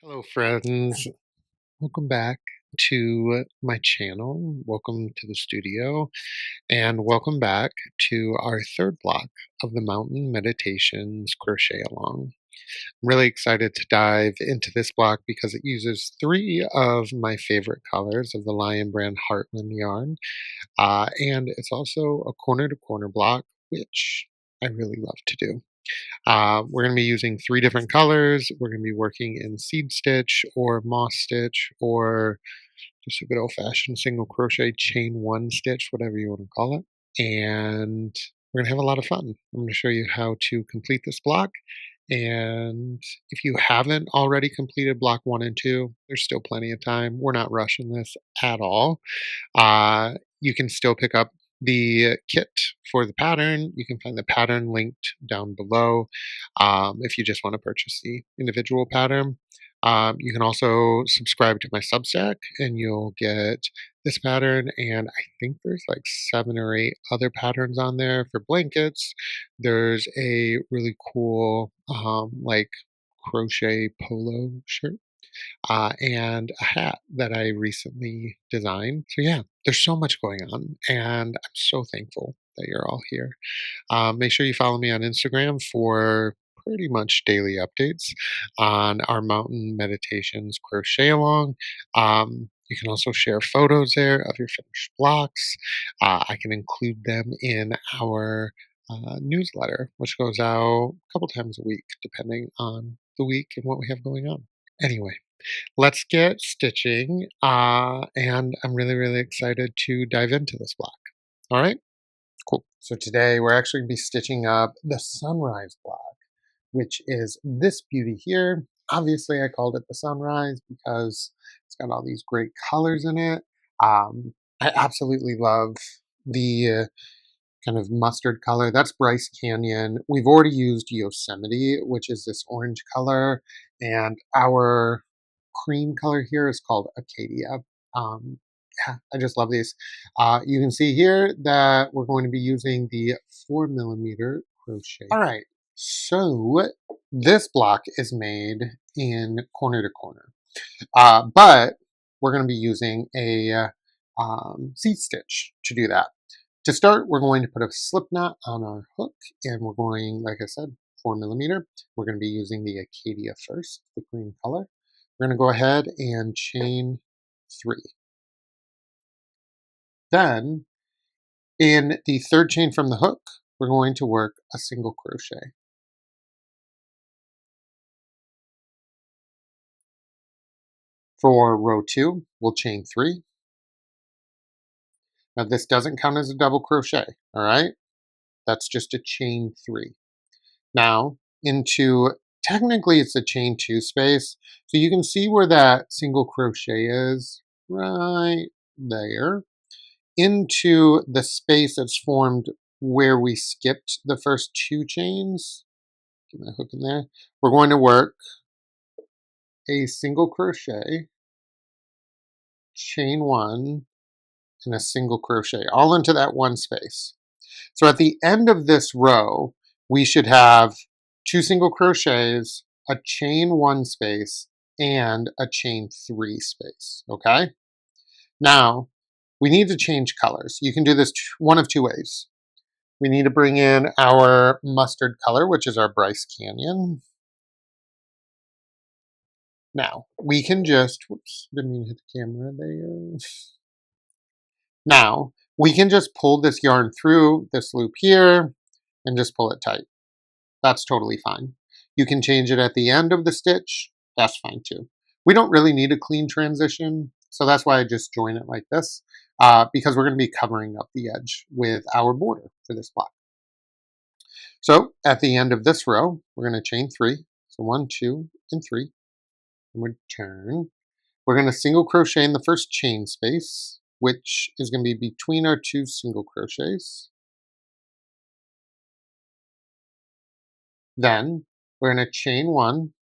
Hello, friends. Welcome back to my channel. Welcome to the studio, and welcome back to our third block of the Mountain Meditations Crochet-Along. I'm really excited to dive into this block because it uses three of my favorite colors of the Lion Brand Heartland yarn, and it's also a corner-to-corner block, which I really love to do. We're going to be using three different colors. We're going to be working in seed stitch or moss stitch or just a good old fashioned single crochet chain one stitch, whatever you want to call it. And we're going to have a lot of fun. I'm going to show you how to complete this block. And if you haven't already completed block 1 and 2, there's still plenty of time. We're not rushing this at all. You can still pick up the kit for the pattern. You can find the pattern linked down below if you just want to purchase the individual pattern. You can also subscribe to my Substack and you'll get this pattern, and I think there's like 7 or 8 other patterns on there for blankets. There's a really cool like crochet polo shirt and a hat that I recently designed. So, yeah, there's so much going on, and I'm so thankful that you're all here. Make sure you follow me on Instagram for pretty much daily updates on our Mountain Meditations Crochet-Along. You can also share photos there of your finished blocks. I can include them in our newsletter, which goes out a couple times a week, depending on the week and what we have going on. Anyway, let's get stitching, and I'm really, really excited to dive into this block. All right, cool. So today we're actually going to be stitching up the sunrise block, which is this beauty here. Obviously, I called it the sunrise because it's got all these great colors in it. I absolutely love the kind of mustard color. That's Bryce Canyon. We've already used Yosemite, which is this orange color, and our cream color here is called Acadia. Um, yeah, I just love these. You can see here that we're going to be using the 4mm crochet. All right, so this block is made in corner to corner, but we're going to be using a seed stitch to do that. To start, we're going to put a slip knot on our hook, and we're going, like I said, 4mm. We're going to be using the Acadia first, the green color. We're going to go ahead and chain 3. Then, in the third chain from the hook, we're going to work a single crochet. For row 2, we'll chain 3. Now, this doesn't count as a double crochet, all right? That's just a chain 3. Now, into technically it's a chain 2 space, so you can see where that single crochet is right there. Into the space that's formed where we skipped the first 2 chains, get my hook in there, we're going to work a single crochet, chain 1, and a single crochet, all into that one space. So at the end of this row, we should have 2 single crochets, a chain 1 space, and a chain 3 space, okay? Now, we need to change colors. You can do this one of 2 ways. We need to bring in our mustard color, which is our Bryce Canyon. Now, we can just, whoops, didn't mean to hit the camera there. Now, we can just pull this yarn through this loop here and just pull it tight. That's totally fine. You can change it at the end of the stitch. That's fine too. We don't really need a clean transition, so that's why I just join it like this, because we're going to be covering up the edge with our border for this block. So at the end of this row, we're going to chain 3. So 1, 2, and 3. And return. We're going to single crochet in the first chain space, which is going to be between our 2 single crochets. Then we're going to chain 1,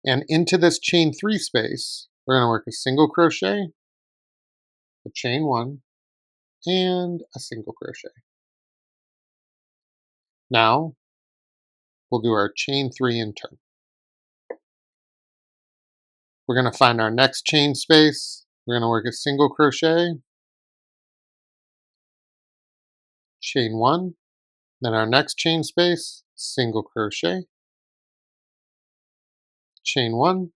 and into this chain 3 space, we're going to work a single crochet, a chain 1, and a single crochet. Now we'll do our chain 3 and turn. we're going to find our next chain space. We're going to work a single crochet, chain 1, then our next chain space, single crochet, chain 1.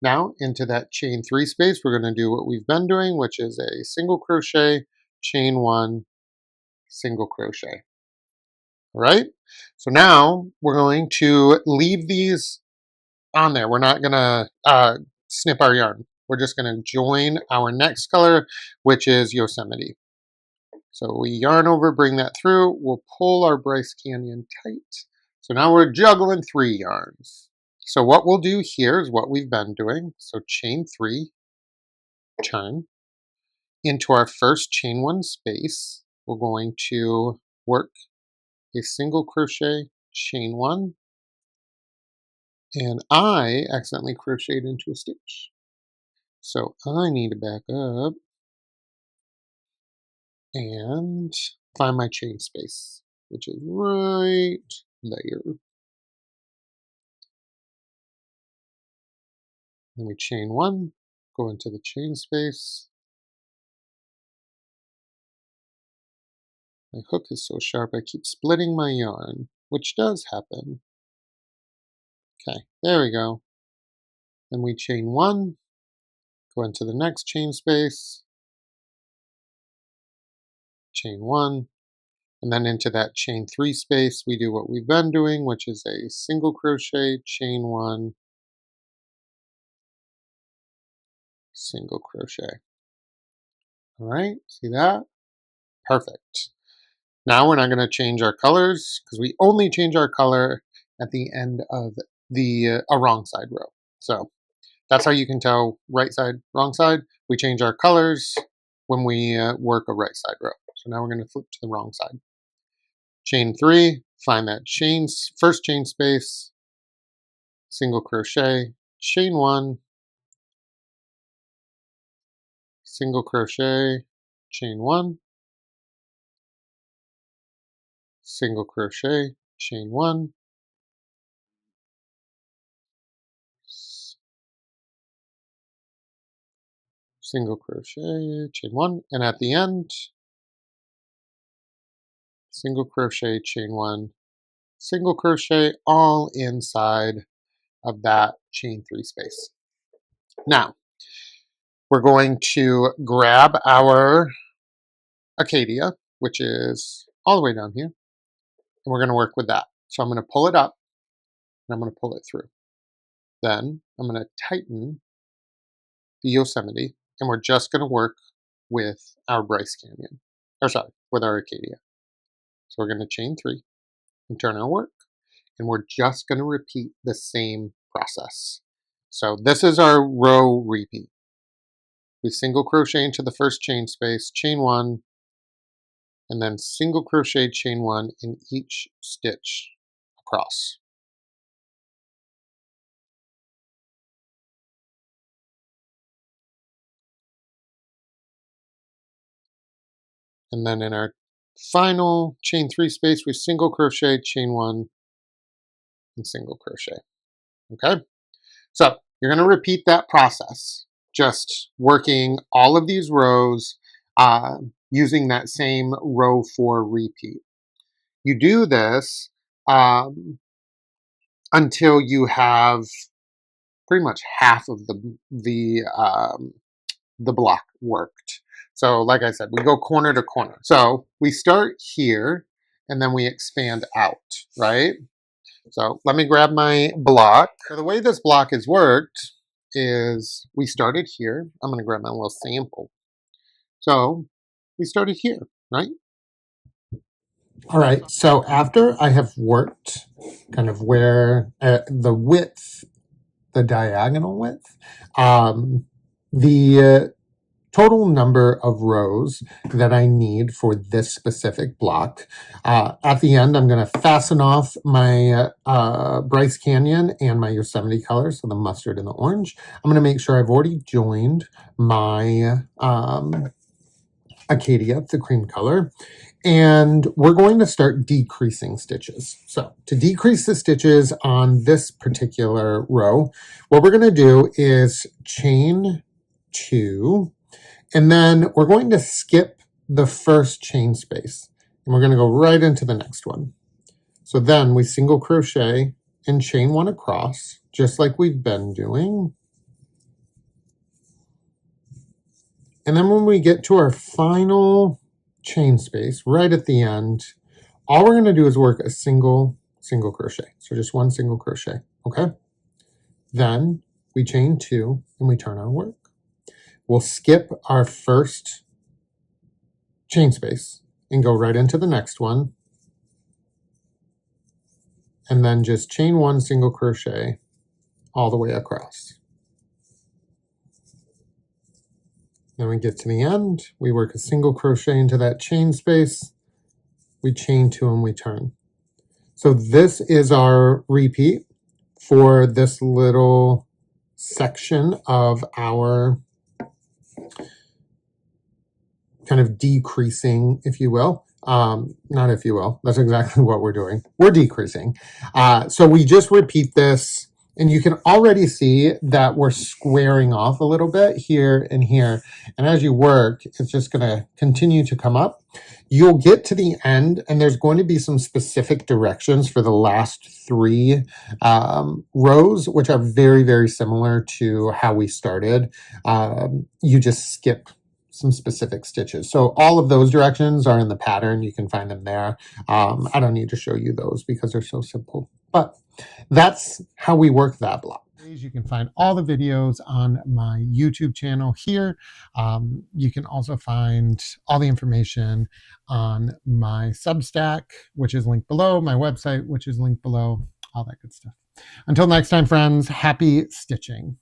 Now into that chain 3 space, we're going to do what we've been doing, which is a single crochet, chain 1, single crochet. All right? So now we're going to leave these on there. We're not going to snip our yarn. We're just going to join our next color, which is Yosemite. So we yarn over, bring that through. We'll pull our Bryce Canyon tight. So now we're juggling 3 yarns. So what we'll do here is what we've been doing. So chain 3, turn. Into our first chain 1 space, we're going to work a single crochet, chain 1, and I accidentally crocheted into a stitch. So I need to back up and find my chain space, which is right there. Then we chain 1, go into the chain space. My hook is so sharp I keep splitting my yarn, which does happen. Okay, there we go. Then we chain 1, go into the next chain space, chain 1, and then into that chain 3 space we do what we've been doing, which is a single crochet, chain 1, single crochet. All right, see that? Perfect. Now we're not going to change our colors because we only change our color at the end of the wrong side row. So that's how you can tell right side, wrong side. We change our colors when we work a right side row. So now we're going to flip to the wrong side. Chain 3, find that first chain space, single crochet, chain 1, single crochet, chain 1, single crochet, chain 1, single crochet, chain 1, and at the end, single crochet, chain 1, single crochet, all inside of that chain 3 space. Now, we're going to grab our Acadia, which is all the way down here, and we're going to work with that. So I'm going to pull it up, and I'm going to pull it through. Then I'm going to tighten the Yosemite, and we're just going to work with our Bryce Canyon, with our Acadia. So we're going to chain 3 and turn our work, and we're just going to repeat the same process. So this is our row repeat. We single crochet into the first chain space, chain 1, and then single crochet, chain 1 in each stitch across. And then in our final chain 3 space, we single crochet, chain 1, and single crochet. Okay? So you're going to repeat that process, just working all of these rows using that same row 4 repeat. You do this until you have pretty much half of the block worked. So like I said, we go corner to corner. So we start here and then we expand out, right? So let me grab my block. So the way this block is worked is we started here. I'm going to grab my little sample. So we started here, right? All right, so after I have worked kind of where the width, the diagonal width, the total number of rows that I need for this specific block. At the end, I'm going to fasten off my Bryce Canyon and my Yosemite colors, so the mustard and the orange. I'm going to make sure I've already joined my Acadia, the cream color. And we're going to start decreasing stitches. So to decrease the stitches on this particular row, what we're going to do is chain 2, and then we're going to skip the first chain space, and we're going to go right into the next one. So then we single crochet and chain 1 across, just like we've been doing. And then when we get to our final chain space right at the end, all we're going to do is work a single crochet. So just 1 single crochet, okay? Then we chain 2 and we turn our work. We'll skip our first chain space and go right into the next one. And then just chain 1 single crochet all the way across. Then we get to the end, we work a single crochet into that chain space, we chain 2 and we turn. So this is our repeat for this little section of our kind of decreasing, if you will. Not if you will, that's exactly what we're doing. We're decreasing. So we just repeat this, and you can already see that we're squaring off a little bit here and here. And as you work, it's just going to continue to come up. You'll get to the end, and there's going to be some specific directions for the last 3 rows, which are very, very similar to how we started. You just skip some specific stitches. So all of those directions are in the pattern. You can find them there. I don't need to show you those because they're so simple, but that's how we work that block. You can find all the videos on my YouTube channel here. You can also find all the information on my Substack, which is linked below, my website, which is linked below, all that good stuff. Until next time, friends, happy stitching.